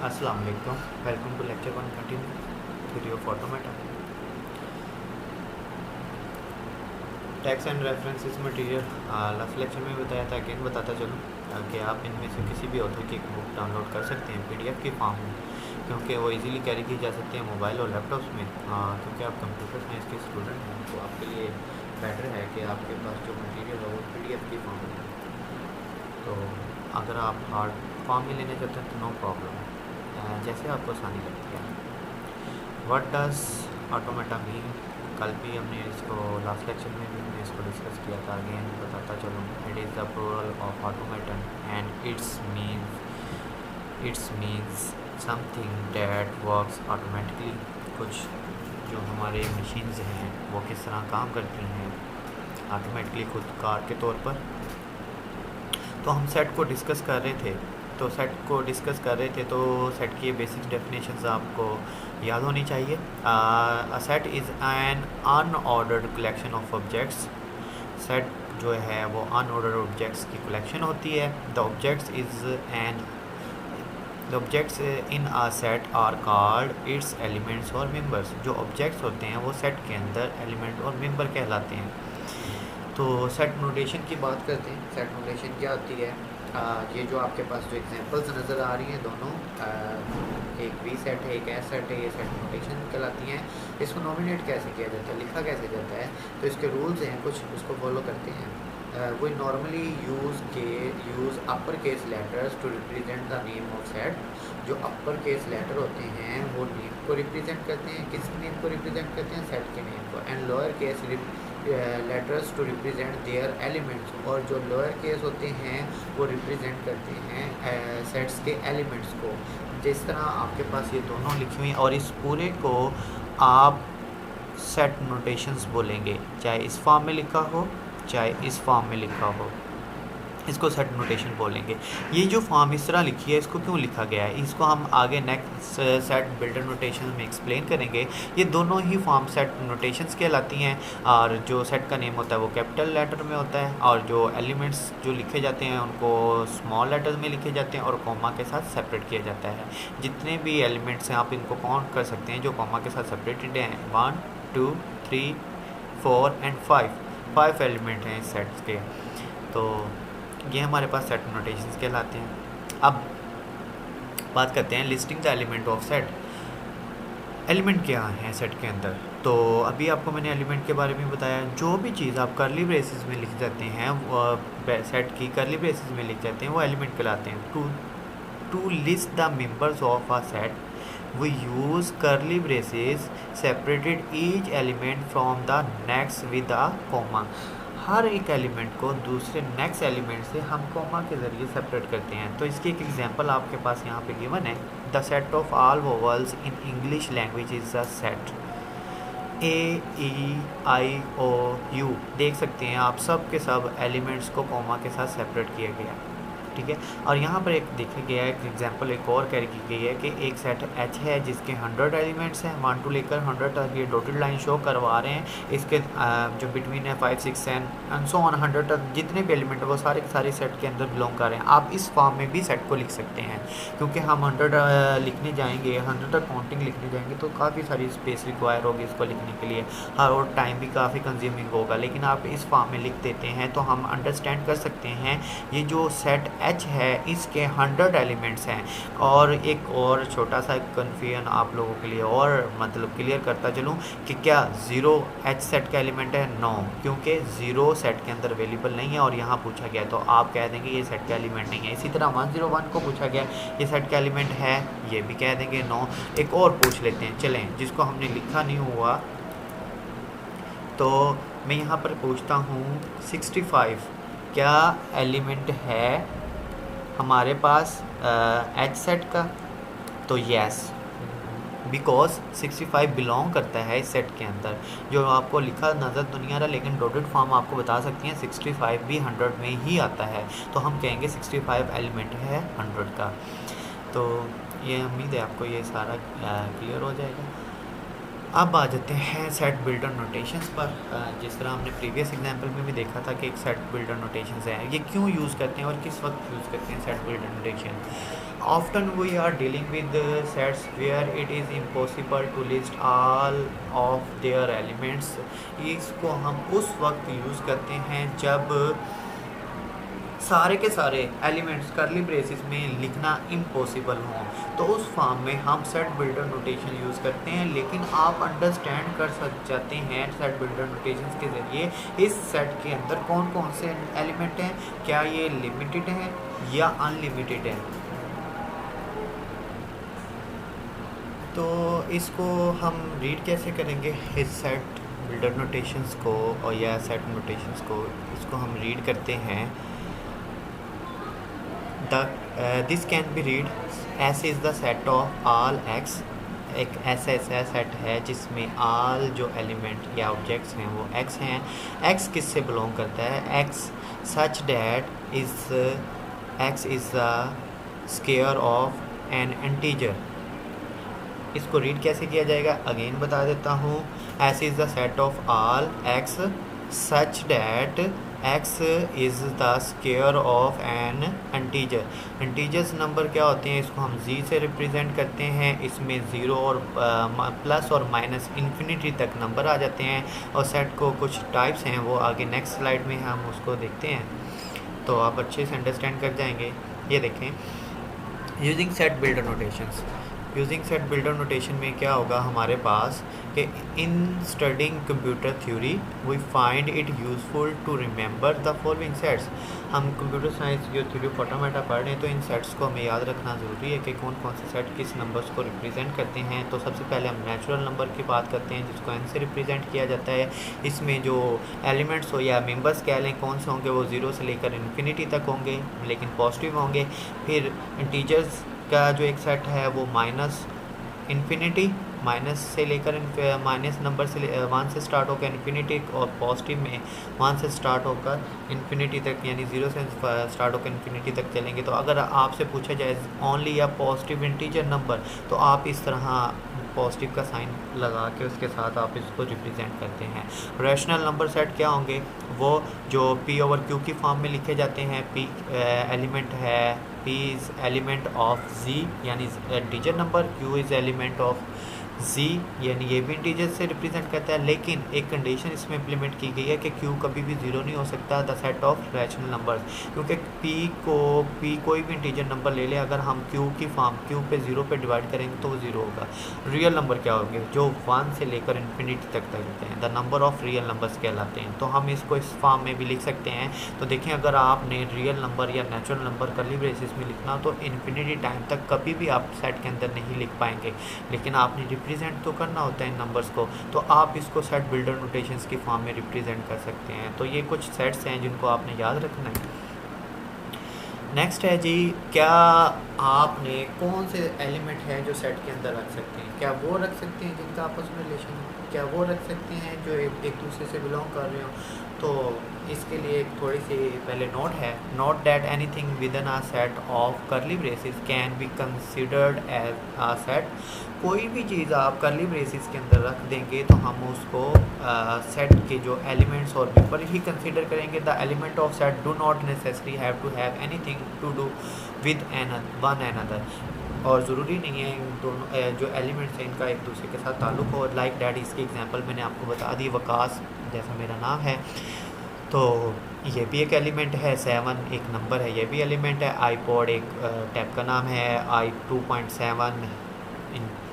अस्सलाम वालेकुम। Welcome to lecture 1 continue video of automata. Text and references material last lecture में बताया था, अगेन बताता चलूँ कि आप इनमें से किसी भी ऑथर की एक बुक डाउनलोड कर सकते हैं पीडीएफ की फॉर्म में, क्योंकि वो इजीली कैरी की जा सकती है मोबाइल और लैपटॉप्स में। क्योंकि आप कंप्यूटर साइंस के स्टूडेंट हैं तो आपके लिए बेटर है कि आपके पास जो मटेरियल है वो पीडीएफ की फॉर्म में है। तो अगर आप हार्ड फॉर्म में लेने चाहते हैं तो नो प्रॉब्लम, जैसे आपको आसानी लगती है। What does automata mean? कल भी हमने इसको लास्ट लेक्चर में भी हमने इसको डिस्कस किया था, अगेन बताता चलूँ। It is the plural of automaton and it's means something that works automatically. कुछ जो हमारे मशीन्स हैं वो किस तरह काम करती हैं ऑटोमेटिकली खुद कार के तौर पर। तो हम सेट को डिस्कस कर रहे थे तो सेट की बेसिक डेफिनेशंस आपको याद होनी चाहिए। A set is an unordered collection of objects. Set जो है वो अनऑर्डर्ड ऑब्जेक्ट्स की कलेक्शन होती है। The objects in a set are called its elements और मेंबर्स। जो ऑब्जेक्ट्स होते हैं वो सेट के अंदर एलिमेंट और मेंबर कहलाते हैं। तो सेट नोटेशन की बात करते हैं। सेट नोटेशन क्या होती है? ये जो आपके पास जो एग्जांपल्स नज़र आ रही हैं दोनों, एक वी सेट है एक एस सेट है, ये सेट नोटेशन कहलाती हैं। इसको नॉमिनेट कैसे किया जाता है, लिखा कैसे जाता है, तो इसके रूल्स हैं कुछ, उसको फॉलो करते हैं। We normally use upper case letters to represent the name of set. जो अपर केस लेटर होते हैं वो नेम को रिप्रेजेंट करते हैं। किस नेम को रिप्रेजेंट करते हैं? सेट के नेम को। And lower case letters to represent their elements. और जो लोअर केस होते हैं वो रिप्रेजेंट करते हैं सेट्स के एलिमेंट्स को। जिस तरह आपके पास ये दोनों लिखी हुई हैं और इस पूरे को आप सेट नोटेशंस बोलेंगे, चाहे इस फॉर्म में लिखा हो चाहे इस फॉर्म में लिखा हो, इसको सेट नोटेशन बोलेंगे। ये जो फॉर्म इस तरह लिखी है इसको क्यों लिखा गया है, इसको हम आगे नेक्स्ट सेट बिल्डर नोटेशन में एक्सप्लेन करेंगे। ये दोनों ही फॉर्म सेट नोटेशंस कहलाती हैं। और जो सेट का नेम होता है वो कैपिटल लेटर में होता है, और जो एलिमेंट्स जो लिखे जाते हैं उनको स्मॉल लेटर्स में लिखे जाते हैं और कॉमा के साथ सेपरेट किया जाता है। जितने भी एलिमेंट्स हैं आप इनको काउंट कर सकते हैं जो कॉमा के साथ सेपरेटेड हैं। 1 2 3 4 एंड 5 एलिमेंट हैं इस सेट्स के। तो ये हमारे पास सेट नोटेशंस कहलाते हैं। अब बात करते हैं listing the element of set. Element क्या है सेट के अंदर? तो अभी आपको मैंने एलिमेंट के बारे में बताया। जो भी चीज़ आप करली ब्रेसेस में लिख जाते हैं वो सेट की करली ब्रेसेस में लिख जाते हैं वो एलिमेंट कहलाते हैं। To list the members of a set we use curly braces separated each element from the next with a comma। हर एक एलिमेंट को दूसरे नेक्स्ट एलिमेंट से हम कॉमा के ज़रिए सेपरेट करते हैं। तो इसकी एक एग्जांपल आपके पास यहाँ पे गिवन है। The set of all vowels in English language is a set. A E I O U देख सकते हैं आप, सब के सब एलिमेंट्स को कॉमा के साथ सेपरेट किया गया है, ठीक है। और यहाँ पर एक देखा गया है एक एग्जांपल एक और कैरी की गई है कि एक सेट H है जिसके 100 एलिमेंट्स हैं, 1 to लेकर 100 तक। ये डॉटेड लाइन शो करवा रहे हैं। इसके जो बिटवीन है 5 6 एंड सो ऑन 100 तक जितने भी एलिमेंट है वो सारे के सारे सेट के अंदर बिलोंग कर रहे हैं। आप इस फॉर्म में भी सेट को लिख सकते हैं, क्योंकि हम 100 लिखने जाएंगे, 100 तक काउंटिंग लिखने जाएंगे तो काफ़ी सारी स्पेस रिक्वायर होगी इसको लिखने के लिए, और टाइम भी काफ़ी कंज्यूमिंग होगा। लेकिन आप इस फॉर्म में लिख देते हैं तो हम अंडरस्टैंड कर सकते हैं ये जो सेट H है इसके 100 एलिमेंट्स हैं। और एक और छोटा सा कन्फ्यूजन आप लोगों के लिए और मतलब क्लियर करता चलूँ कि क्या 0 H सेट का एलिमेंट है? नो, क्योंकि 0 सेट के अंदर अवेलेबल नहीं है और यहाँ पूछा गया तो आप कह देंगे ये सेट का एलिमेंट नहीं है। इसी तरह 101 को पूछा गया ये सेट का एलिमेंट है, ये भी कह देंगे नो। एक और पूछ लेते हैं, चलें, जिसको हमने लिखा नहीं हुआ तो मैं यहाँ पर पूछता हूँ 65 क्या एलिमेंट है हमारे पास H सेट का? तो यस, बिकॉज 65 बिलोंग करता है इस सेट के अंदर। जो आपको लिखा नज़र तो नहीं आ रहा, लेकिन डॉटेड फॉर्म आपको बता सकती हैं 65 भी 100 में ही आता है, तो हम कहेंगे 65 एलिमेंट है 100 का। तो ये उम्मीद है आपको ये सारा क्लियर हो जाएगा। अब आ जाते हैं सेट बिल्डर नोटेशंस पर। जिस तरह हमने प्रीवियस एग्जांपल में भी देखा था कि एक सेट बिल्डर नोटेशंस है, ये क्यों यूज़ करते हैं और किस वक्त यूज़ करते हैं set builder notation. Often we are dealing with sets where it is impossible to list all of their elements. इसको हम उस वक्त यूज़ करते हैं जब सारे के सारे एलिमेंट्स करली ब्रेसिस में लिखना इम्पॉसिबल हों, तो उस फॉर्म में हम सेट बिल्डर नोटेशन यूज़ करते हैं। लेकिन आप अंडरस्टैंड कर जाते हैं सेट बिल्डर नोटेशन के ज़रिए इस सेट के अंदर कौन कौन से एलिमेंट हैं, क्या ये लिमिटेड है या अनलिमिटेड है। तो इसको हम रीड कैसे करेंगे इस सेट बिल्डर नोटेशंस को और या सेट नोटेशंस को, इसको हम रीड करते हैं। This can be read S is the set of all x. एक ऐसा सेट है जिसमें ऑल जो एलिमेंट या ऑब्जेक्ट्स हैं वो एक्स हैं। एक्स किससे बिलोंग करता है, x such that is x is the square of N integer. इसको रीड कैसे किया जाएगा अगेन बता देता हूँ। S is the set of all x such that x is the square of N integer. Integers number क्या होते हैं, इसको हम z से रिप्रेजेंट करते हैं। इसमें ज़ीरो और प्लस और माइनस इन्फिनिटी तक नंबर आ जाते हैं। और सेट को कुछ टाइप्स हैं, वो आगे नेक्स्ट स्लाइड में हम उसको देखते हैं, तो आप अच्छे से अंडरस्टैंड कर जाएंगे। ये देखें, using set builder notations. Using set builder notation में क्या होगा हमारे पास कि in studying computer theory we find it useful to remember the following sets. हम कंप्यूटर साइंस जो थ्योरी ऑफ ऑटोमेटा पढ़ रहे हैं, तो इन सेट्स को हमें याद रखना ज़रूरी है कि कौन कौन से सेट किस नंबर्स को रिप्रेजेंट करते हैं। तो सबसे पहले हम नेचुरल नंबर की बात करते हैं जिसको n से रिप्रेजेंट किया जाता है। इसमें जो एलिमेंट्स हो या मेंबर्स कह लें कौन से होंगे, वो ज़ीरो से लेकर इन्फिनिटी तक होंगे लेकिन पॉजिटिव होंगे। फिर इंटीजर्स का जो एक सेट है वो माइनस इन्फिनिटी, माइनस से लेकर माइनस नंबर से 1 से स्टार्ट होकर इन्फिनिटी, और पॉजिटिव में 1 से स्टार्ट होकर इन्फिनिटी तक, यानी 0 से स्टार्ट होकर इन्फिनिटी तक चलेंगे। तो अगर आपसे पूछा जाए ओनली या पॉजिटिव इंटीजर नंबर, तो आप इस तरह पॉजिटिव का साइन लगा के उसके साथ आप इसको रिप्रेजेंट करते हैं। रैशनल नंबर सेट क्या होंगे, वो जो p ओवर q की फॉर्म में लिखे जाते हैं। p एलिमेंट है, p is element of z यानी integer number, q is element of z यानी ये भी इंटीजर से रिप्रेजेंट करता है। लेकिन एक कंडीशन इसमें इम्प्लीमेंट की गई है कि q कभी भी ज़ीरो नहीं हो सकता the set of rational numbers, क्योंकि p कोई भी इंटीजर नंबर ले ले, अगर हम q की फॉर्म q पे 0 पे डिवाइड करेंगे तो वो 0 होगा। रियल नंबर क्या होंगे, जो 1 से लेकर इन्फिनिटी तक चलते हैं, the number of real numbers कहलाते हैं। तो हम इसको इस फॉर्म में भी लिख सकते हैं। तो देखें, अगर आपने रियल नंबर या नेचुरल नंबर कर्ली ब्रेसिस में लिखना, तो इन्फिनिटी टाइम तक कभी भी आप सेट के अंदर नहीं लिख पाएंगे। लेकिन आपने रिप्रेजेंट तो करना होता है इन नंबर्स को, तो आप इसको सेट बिल्डर नोटेशंस की फॉर्म में रिप्रेजेंट कर सकते हैं। तो ये कुछ सेट्स हैं जिनको आपने याद रखना है। नेक्स्ट है जी, क्या आपने कौन से एलिमेंट हैं जो सेट के अंदर रख सकते हैं, क्या वो रख सकते हैं जिनका आपस में रिलेशन है, क्या वो रख सकते हैं जो एक दूसरे से बिलोंग कर रहे हो। तो इसके लिए एक थोड़ी सी पहले नोट है, note that anything within a set of curly braces can be considered as a set. कोई भी चीज़ आप करली ब्रेसिस के अंदर रख देंगे तो हम उसको सेट के जो एलिमेंट्स और मेंबर ही कंसिडर करेंगे। The element of set do not necessary have to have anything to do with one another, और ज़रूरी नहीं है इन दोनों जो एलिमेंट्स हैं इनका एक दूसरे के साथ ताल्लुक़ हो। लाइक डैट, इसकी एग्जांपल मैंने आपको बता दी, वकास जैसा मेरा नाम है, तो ये भी एक एलिमेंट है। 7 एक नंबर है, ये भी एलिमेंट है। आईपॉड एक टैब का नाम है। i2.7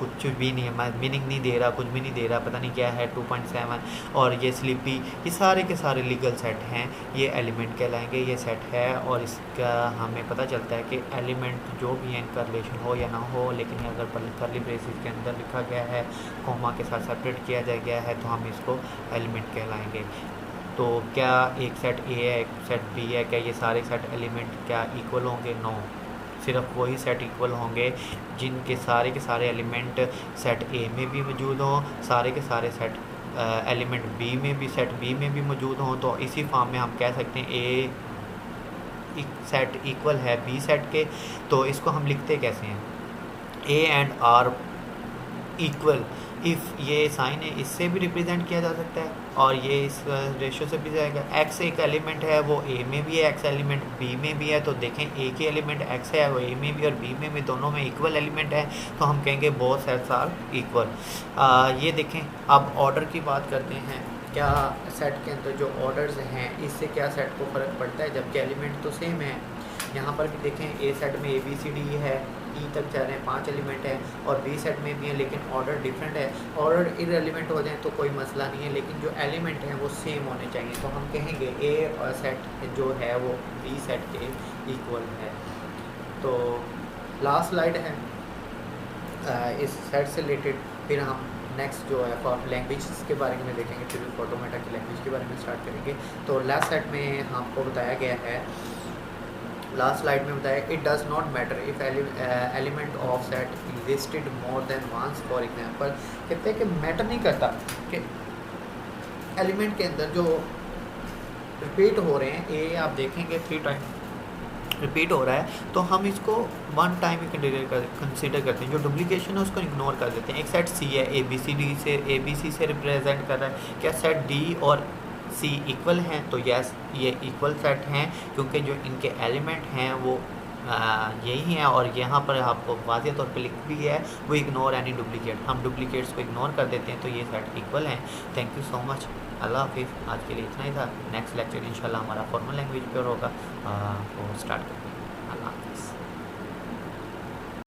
कुछ भी नहीं है, मीनिंग नहीं दे रहा, कुछ भी नहीं दे रहा, पता नहीं क्या है 2.7। और ये स्लीपी, ये सारे के सारे लीगल सेट हैं, ये एलिमेंट कहलाएंगे, ये सेट है। और इसका हमें पता चलता है कि एलिमेंट जो भी है इनका रिलेशन हो या ना हो, लेकिन अगर करली ब्रेसिस के अंदर लिखा गया है, कॉमा के साथ सेपरेट किया जा गया है, तो हम इसको एलिमेंट कहलाएंगे। तो क्या एक सेट ए है एक सेट बी है, क्या ये सारे सेट एलिमेंट क्या इक्वल होंगे? नो, सिर्फ वही सेट इक्वल होंगे जिनके सारे के सारे एलिमेंट सेट ए में भी मौजूद हों, सारे के सारे सेट एलिमेंट बी में भी सेट बी में भी मौजूद हों। तो इसी फॉर्म में हम कह सकते हैं ए सेट इक्वल है बी सेट के। तो इसको हम लिखते कैसे हैं, A and are equal if ये साइन है इससे भी रिप्रेजेंट किया जा सकता है और ये इस रेशो से भी जाएगा। एक्स एक एलिमेंट है वो ए में भी है, एक्स एलिमेंट बी में भी है, तो देखें ए के एलिमेंट एक्स है वो ए में भी और बी में भी, दोनों में इक्वल एलिमेंट है, तो हम कहेंगे बोथ सेट्स आर इक्वल। ये देखें अब ऑर्डर की बात करते हैं, क्या सेट के अंदर जो ऑर्डर्स हैं इससे क्या सेट को फ़र्क पड़ता है, जबकि एलिमेंट तो सेम है। यहाँ पर भी देखें ए सेट में ए बी सी डी है, ई तक जा रहे हैं, 5 एलिमेंट है, और बी सेट में भी है लेकिन ऑर्डर डिफरेंट है। ऑर्डर इररिलेवेंट हो जाए तो कोई मसला नहीं है, लेकिन जो एलिमेंट हैं वो सेम होने चाहिए, तो हम कहेंगे ए सेट जो है वो बी सेट के इक्वल है। तो लास्ट स्लाइड है इस सेट से रिलेटेड। फिर हम नेक्स्ट जो है फॉर लैंग्वेज के बारे में देखेंगे, फिर ऑटोमेटा की लैंग्वेज के बारे में स्टार्ट करेंगे। तो लास्ट सेट में आपको बताया गया है, लास्ट स्लाइड में बताया it does not matter if element of set existed more than once. For example कहते हैं कि मैटर नहीं करता कि एलिमेंट के अंदर जो रिपीट हो रहे हैं, ए आप देखेंगे 3 टाइम रिपीट हो रहा है, तो हम इसको 1 टाइम ही कंसिडर करते हैं, जो डुप्लीकेशन है उसको इग्नोर कर देते हैं। एक सेट सी है ए बी सी डी से, ए बी सी से रिप्रेजेंट कर रहा है, क्या सेट डी और सी इक्वल हैं, तो यस ये इक्वल सेट हैं क्योंकि जो इनके एलिमेंट हैं वो यही हैं, और यहाँ पर आपको वाज़ेह तौर पे लिख भी है वो इग्नोर एनी डुप्लीकेट, हम डुप्लीकेट्स को इग्नोर कर देते हैं, तो ये सेट इक्वल हैं। थैंक यू सो मच, अल्लाह हाफिज़। आज के लिए इतना ही था, नेक्स्ट लेक्चर इंशाल्लाह हमारा फॉर्मल लैंग्वेज पर होगा, वो स्टार्ट करते हैं। अल्लाह हाफिज़।